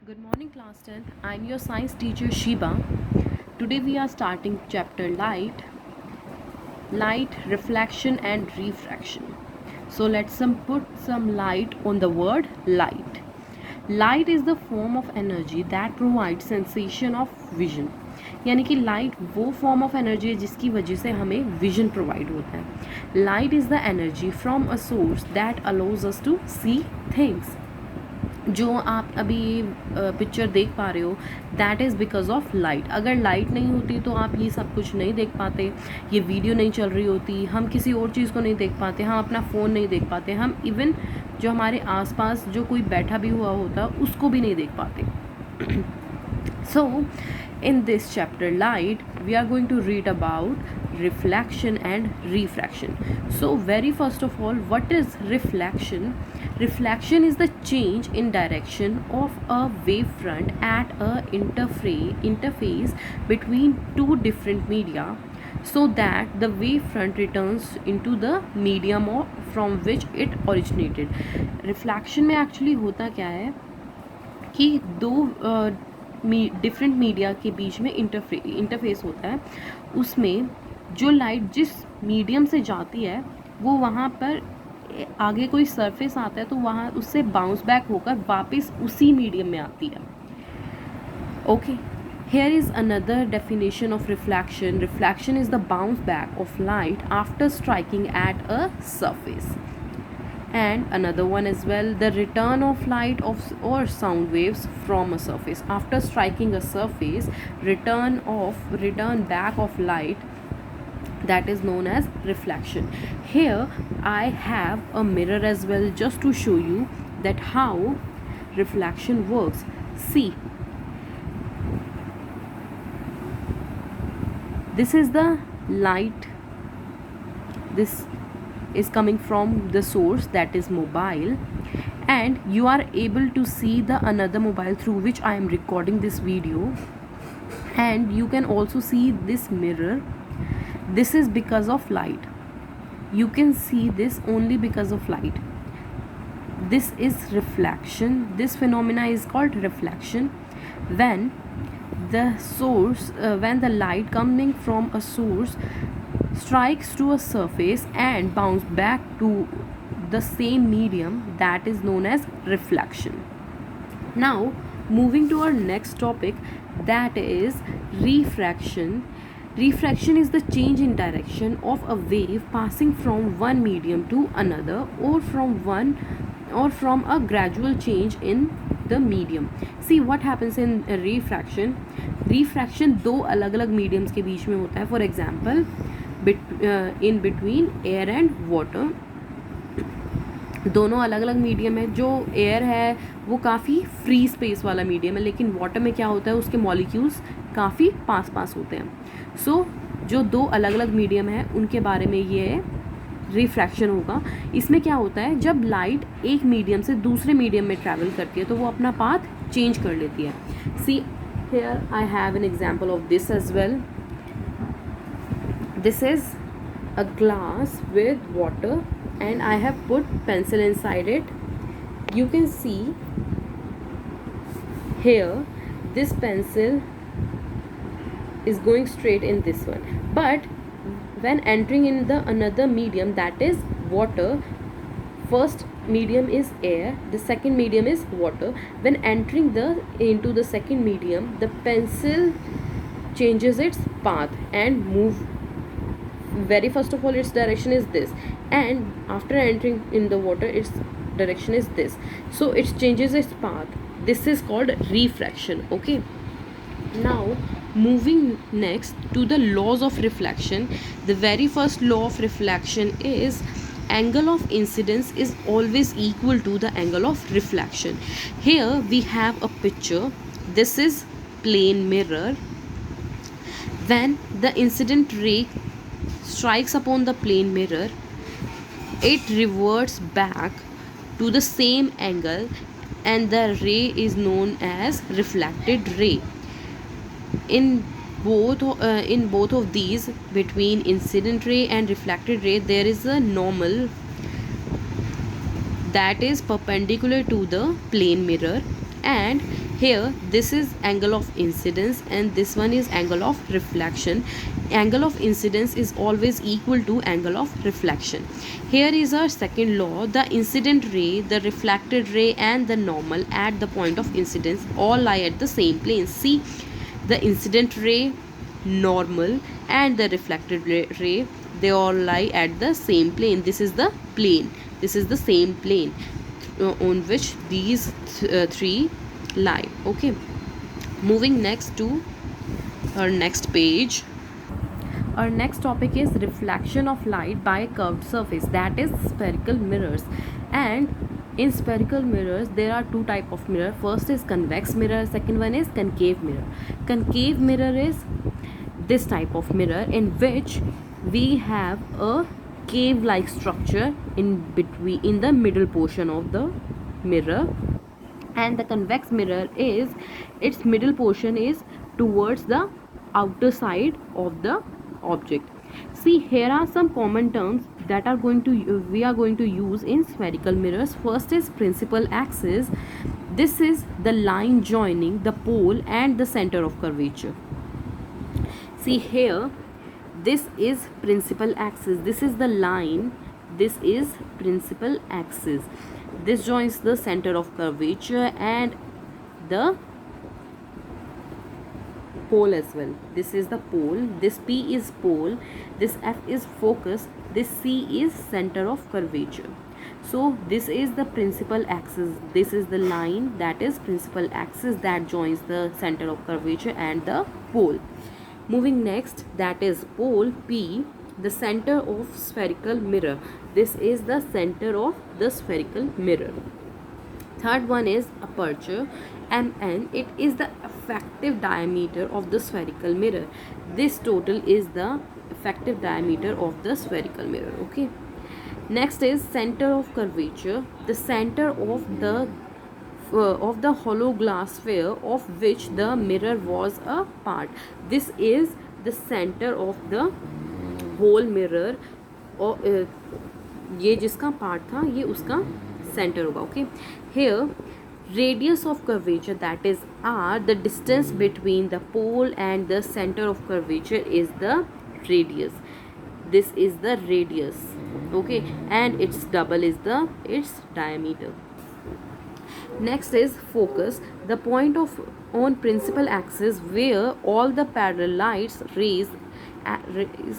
Good morning, class 10th. I'm your science teacher Shiba. Today we are starting chapter light, reflection and refraction. So let's put some light on the word light. Light is the form of energy that provides sensation of vision. यानी कि light वो form of energy है जिसकी वजह से हमें vision provide होता है. Light is the energy from a source that allows us to see things. जो आप अभी पिक्चर देख पा रहे हो that is because of light. अगर लाइट नहीं होती तो आप ये सब कुछ नहीं देख पाते, ये वीडियो नहीं चल रही होती, हम किसी और चीज़ को नहीं देख पाते, हम अपना फ़ोन नहीं देख पाते, हम इवन जो हमारे आसपास जो कोई बैठा भी हुआ होता उसको भी नहीं देख पाते. So in this chapter light we are going to read about reflection and refraction. So very first of all, what is reflection? Reflection is the change in direction of a wavefront at a interface between two different media so that the wavefront returns into the medium from which it originated. Reflection में actually होता क्या है कि दो different media के बीच में interface होता है. उसमें जो लाइट जिस मीडियम से जाती है वो वहाँ पर आगे कोई सरफेस आता है तो वहाँ उससे बाउंस बैक होकर वापस उसी मीडियम में आती है. Okay, here is another definition of reflection. Reflection is the bounce back of light after striking at a surface. And another one as well, the return of light or sound waves from a surface after striking a surface. Return back of light, that is known as reflection. Here I have a mirror as well just to show you that how reflection works. See, this is the light. This is coming from the source, that is mobile, and you are able to see the another mobile through which I am recording this video, and you can also see this mirror. This is because of light. You can see this only because of light. This is reflection. This phenomena is called reflection. When the light coming from a source strikes to a surface and bounce back to the same medium, that is known as reflection. Now moving to our next topic, that is refraction. Refraction is the change in direction of a wave passing from one medium to another, or from a gradual change in the medium. See what happens in refraction. Refraction दो अलग अलग mediums के बीच में होता है. For example in between air and water. दोनों अलग अलग मीडियम है. जो एयर है वो काफ़ी फ्री स्पेस वाला मीडियम है, लेकिन वाटर में क्या होता है उसके मॉलिक्यूल्स काफ़ी पास होते हैं. सो जो दो अलग अलग मीडियम है उनके बारे में ये रिफ्रैक्शन होगा. इसमें क्या होता है, जब लाइट एक मीडियम से दूसरे मीडियम में ट्रैवल करती है तो वो अपना पाथ चेंज कर लेती है. See here I have an example of this as well. This is a glass with water and I have put pencil inside it. You can see here this pencil is going straight in this one, but when entering in the another medium, that is water, first medium is air, the second medium is water. When entering into the second medium, the pencil changes its path and move. Very first of all its direction is this, and after entering in the water its direction is this, so it changes its path. This is called refraction. Okay, now moving next to the laws of reflection. The very first law of reflection is angle of incidence is always equal to the angle of reflection. Here we have a picture. This is plane mirror. When the incident ray strikes upon the plane mirror, it reverts back to the same angle and the ray is known as reflected ray. In both of these, between incident ray and reflected ray, there is a normal that is perpendicular to the plane mirror, and Here this is angle of incidence and this one is angle of reflection. Angle of incidence is always equal to angle of reflection. Here is our second law: the incident ray, the reflected ray and the normal at the point of incidence all lie at the same plane. See, the incident ray, normal and the reflected ray, they all lie at the same plane. This is the plane, this is the same plane on which these three lie. Okay, moving next to our next page. Our next topic is reflection of light by a curved surface, that is spherical mirrors. And in spherical mirrors there are two type of mirror. First is convex mirror, second one is concave mirror. Concave mirror is this type of mirror in which we have a cave like structure in between, in the middle portion of the mirror, and the convex mirror is, its middle portion is towards the outer side of the object. See, here are some common terms that are going to we are going to use in spherical mirrors. First is principal axis. This is the line joining the pole and the center of curvature. See here, this is principal axis, this is the line, this is principal axis. This joins the center of curvature and the pole as well. This is the pole, this P is pole, this F is focus, this C is center of curvature. So this is the principal axis, this is the line, that is principal axis that joins the center of curvature and the pole. Moving next, that is pole P, the center of spherical mirror. This is the center of the spherical mirror. Third one is aperture, MN. It is the effective diameter of the spherical mirror. This total is the effective diameter of the spherical mirror. Okay. Next is center of curvature, the center of the hollow glass sphere of which the mirror was a part. This is the center of the whole mirror, और ये जिसका part था ये उसका centre होगा. Okay, here radius of curvature, that is r, the distance between the pole and the center of curvature is the radius. This is the radius. Okay, and its double is its diameter. Next is focus, the point of on principal axis where all the parallel lights rays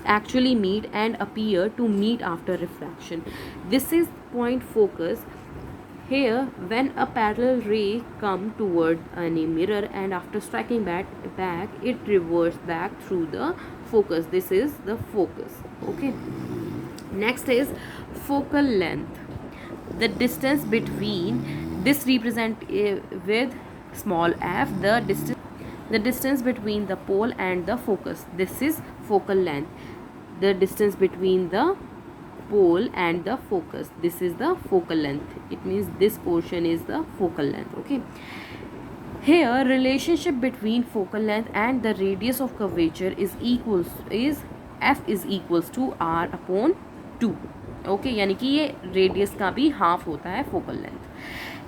actually meet and appear to meet after refraction. This is point focus. Here, when a parallel ray come toward any mirror and after striking back it reverses back through the focus. This is the focus. Okay. Next is focal length, the distance between, this represent with small f, the distance between the pole and the focus. This is focal length, the distance between the pole and the focus. This is the focal length. It means this portion is the focal length. Okay, here relationship between focal length and the radius of curvature is f is equals to r upon 2. Okay, यानी कि ये radius का भी half होता है focal length.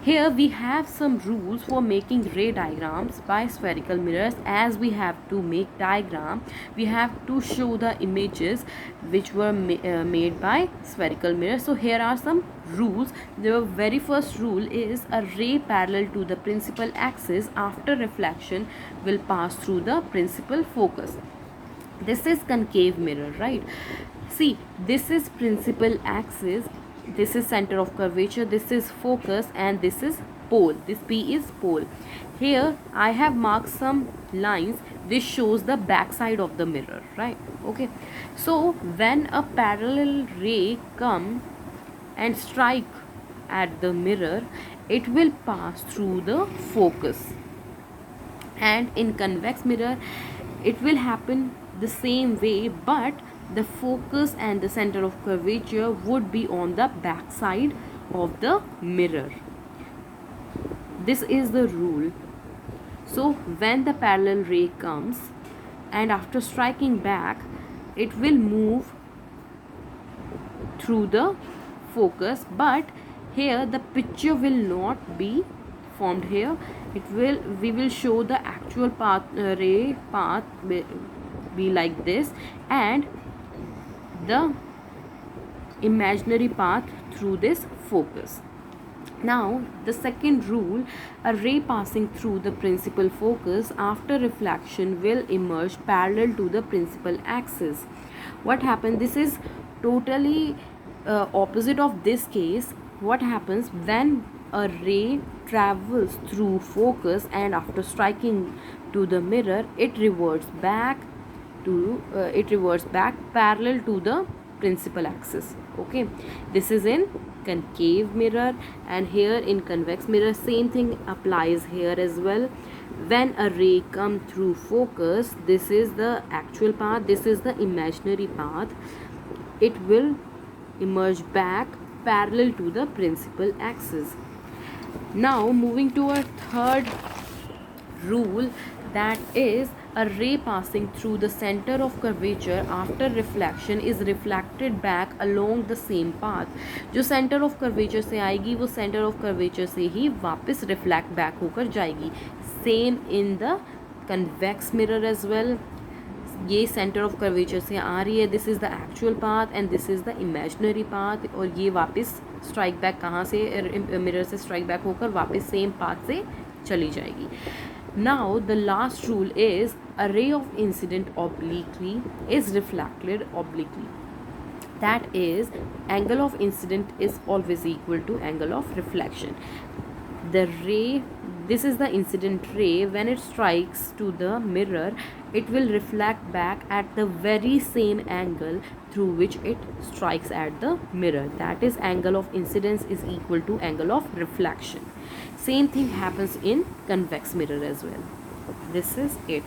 Here we have some rules for making ray diagrams by spherical mirrors. As we have to make diagram, we have to show the images which were made by spherical mirrors. So here are some rules. The very first rule is a ray parallel to the principal axis after reflection will pass through the principal focus. This is concave mirror, right? See, this is principal axis, this is center of curvature, this is focus, and this is pole. This P is pole. Here I have marked some lines. This shows the back side of the mirror, right? Okay, so when a parallel ray come and strike at the mirror, it will pass through the focus. And in convex mirror it will happen the same way, but the focus and the center of curvature would be on the back side of the mirror. This is the rule. So when the parallel ray comes and after striking back, it will move through the focus, but here the picture will not be formed here. we will show the actual path, ray path be like this, and the imaginary path through this focus. Now, the second rule, a ray passing through the principal focus after reflection will emerge parallel to the principal axis. What happens? This is totally opposite of this case. What happens when a ray travels through focus and after striking to the mirror, it reverts back parallel to the principal axis. Okay, this is in concave mirror, and here in convex mirror same thing applies here as well. When a ray come through focus, this is the actual path, this is the imaginary path, it will emerge back parallel to the principal axis. Now moving to a third rule, that is a ray passing through the center of curvature after reflection is reflected back along the same path. जो center of curvature से आएगी वो center of curvature से ही वापस reflect back होकर जाएगी. Same in the convex mirror as well. ये center of curvature से आ रही है, this is the actual path and this is the imaginary path, और ये वापस strike back कहाँ से, mirror से strike back होकर वापस same path से चली जाएगी. Now the last rule is a ray of incident obliquely is reflected obliquely. That is, angle of incident is always equal to angle of reflection. The ray, this is the incident ray, when it strikes to the mirror, it will reflect back at the very same angle through which it strikes at the mirror. That is, angle of incidence is equal to angle of reflection. Same thing happens in convex mirror as well. This is it.